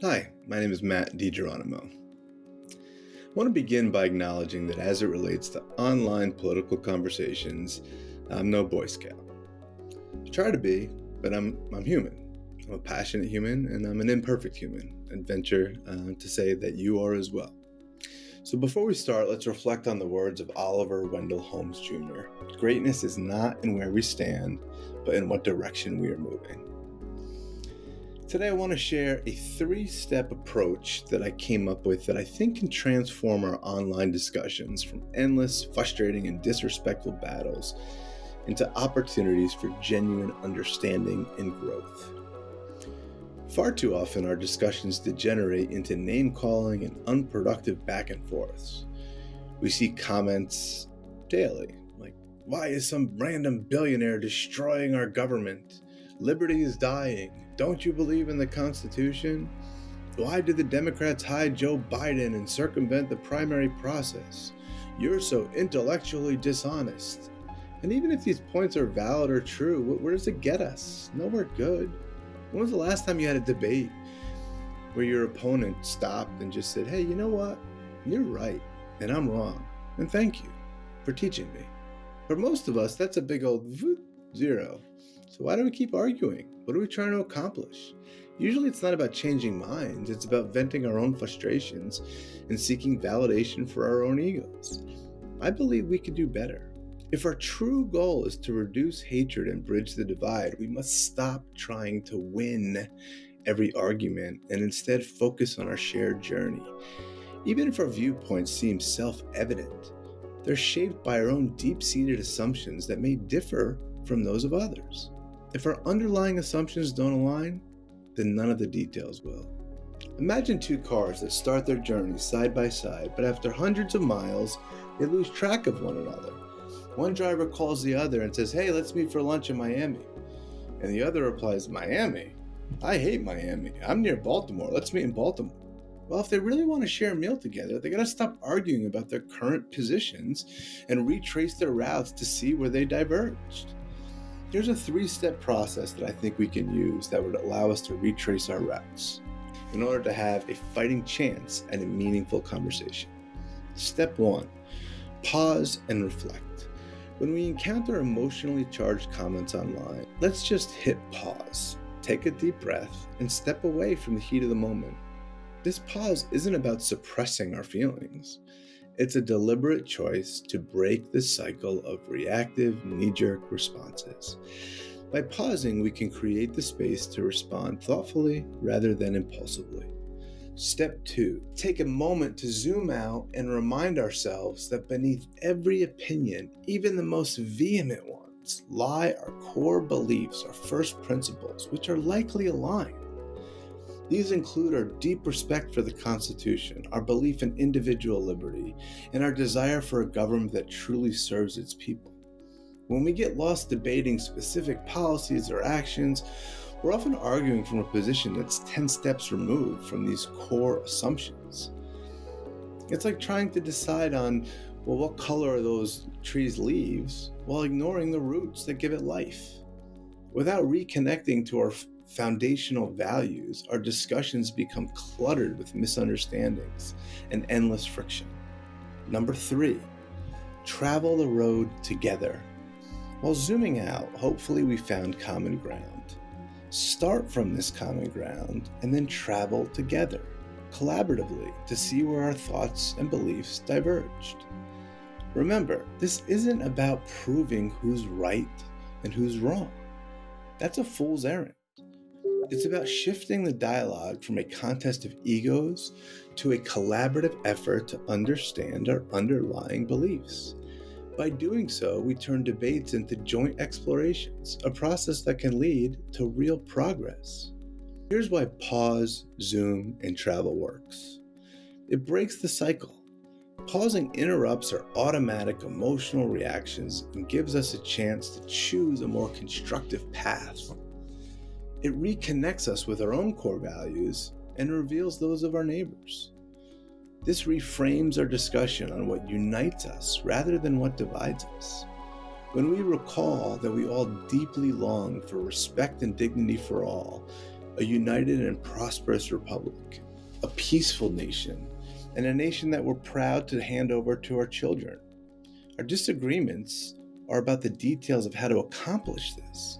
Hi, my name is Matt DiGeronimo. I want to begin by acknowledging that as it relates to online political conversations, I'm no Boy Scout. I try to be, but I'm human. I'm a passionate human and I'm an imperfect human. I'd venture to say that you are as well. So before we start, let's reflect on the words of Oliver Wendell Holmes Jr. Greatness is not in where we stand, but in what direction we are moving. Today I want to share a 3-step approach that I came up with that I think can transform our online discussions from endless, frustrating, and disrespectful battles into opportunities for genuine understanding and growth. Far too often our discussions degenerate into name-calling and unproductive back and forths. We see comments daily like, "Why is some random billionaire destroying our government? Liberty is dying. Don't you believe in the Constitution? Why did the Democrats hide Joe Biden and circumvent the primary process? You're so intellectually dishonest." And even if these points are valid or true, where does it get us? Nowhere good. When was the last time you had a debate where your opponent stopped and just said, "Hey, you know what? You're right, and I'm wrong, and thank you for teaching me"? For most of us, that's a big old zero. So why do we keep arguing? What are we trying to accomplish? Usually it's not about changing minds, it's about venting our own frustrations and seeking validation for our own egos. I believe we could do better. If our true goal is to reduce hatred and bridge the divide, we must stop trying to win every argument and instead focus on our shared journey. Even if our viewpoints seem self-evident, they're shaped by our own deep-seated assumptions that may differ from those of others. If our underlying assumptions don't align, then none of the details will. Imagine 2 cars that start their journey side by side, but after hundreds of miles, they lose track of one another. One driver calls the other and says, "Hey, let's meet for lunch in Miami." And the other replies, "Miami? I hate Miami. I'm near Baltimore. Let's meet in Baltimore." Well, if they really want to share a meal together, they gotta stop arguing about their current positions and retrace their routes to see where they diverged. Here's a 3-step process that I think we can use that would allow us to retrace our routes in order to have a fighting chance at a meaningful conversation. Step 1, pause and reflect. When we encounter emotionally charged comments online, let's just hit pause, take a deep breath, and step away from the heat of the moment. This pause isn't about suppressing our feelings. It's a deliberate choice to break the cycle of reactive, knee-jerk responses. By pausing, we can create the space to respond thoughtfully rather than impulsively. Step 2, take a moment to zoom out and remind ourselves that beneath every opinion, even the most vehement ones, lie our core beliefs, our first principles, which are likely aligned. These include our deep respect for the Constitution, our belief in individual liberty, and our desire for a government that truly serves its people. When we get lost debating specific policies or actions, we're often arguing from a position that's 10 steps removed from these core assumptions. It's like trying to decide on, well, what color are those trees' leaves, while ignoring the roots that give it life. Without reconnecting to our foundational values, our discussions become cluttered with misunderstandings and endless friction. Number 3, travel the road together. While zooming out, hopefully we found common ground. Start from this common ground and then travel together, collaboratively, to see where our thoughts and beliefs diverged. Remember, this isn't about proving who's right and who's wrong. That's a fool's errand. It's about shifting the dialogue from a contest of egos to a collaborative effort to understand our underlying beliefs. By doing so, we turn debates into joint explorations, a process that can lead to real progress. Here's why pause, zoom, and travel works. It breaks the cycle. Pausing interrupts our automatic emotional reactions and gives us a chance to choose a more constructive path. It reconnects us with our own core values and reveals those of our neighbors. This reframes our discussion on what unites us rather than what divides us. When we recall that we all deeply long for respect and dignity for all, a united and prosperous republic, a peaceful nation, and a nation that we're proud to hand over to our children. Our disagreements are about the details of how to accomplish this.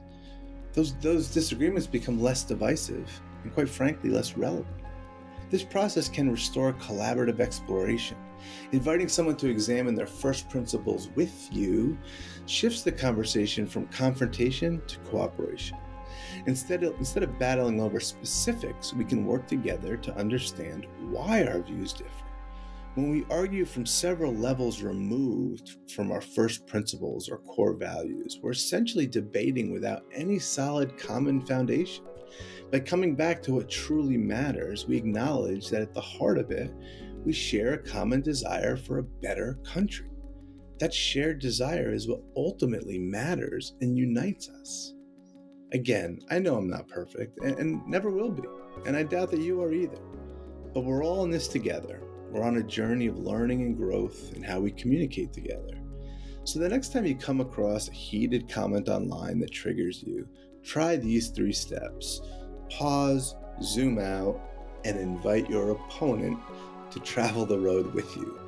Those disagreements become less divisive and, quite frankly, less relevant. This process can restore collaborative exploration. Inviting someone to examine their first principles with you shifts the conversation from confrontation to cooperation. Instead of battling over specifics, we can work together to understand why our views differ. When we argue from several levels removed from our first principles or core values, we're essentially debating without any solid common foundation. By coming back to what truly matters, we acknowledge that at the heart of it, we share a common desire for a better country. That shared desire is what ultimately matters and unites us. Again, I know I'm not perfect and never will be, and I doubt that you are either. But we're all in this together. We're on a journey of learning and growth in how we communicate together. So the next time you come across a heated comment online that triggers you, try these 3 steps. Pause, zoom out, and invite your opponent to travel the road with you.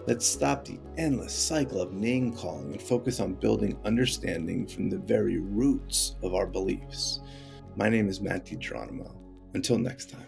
Let's stop the endless cycle of name-calling and focus on building understanding from the very roots of our beliefs. My name is Matt DiGeronimo. Until next time.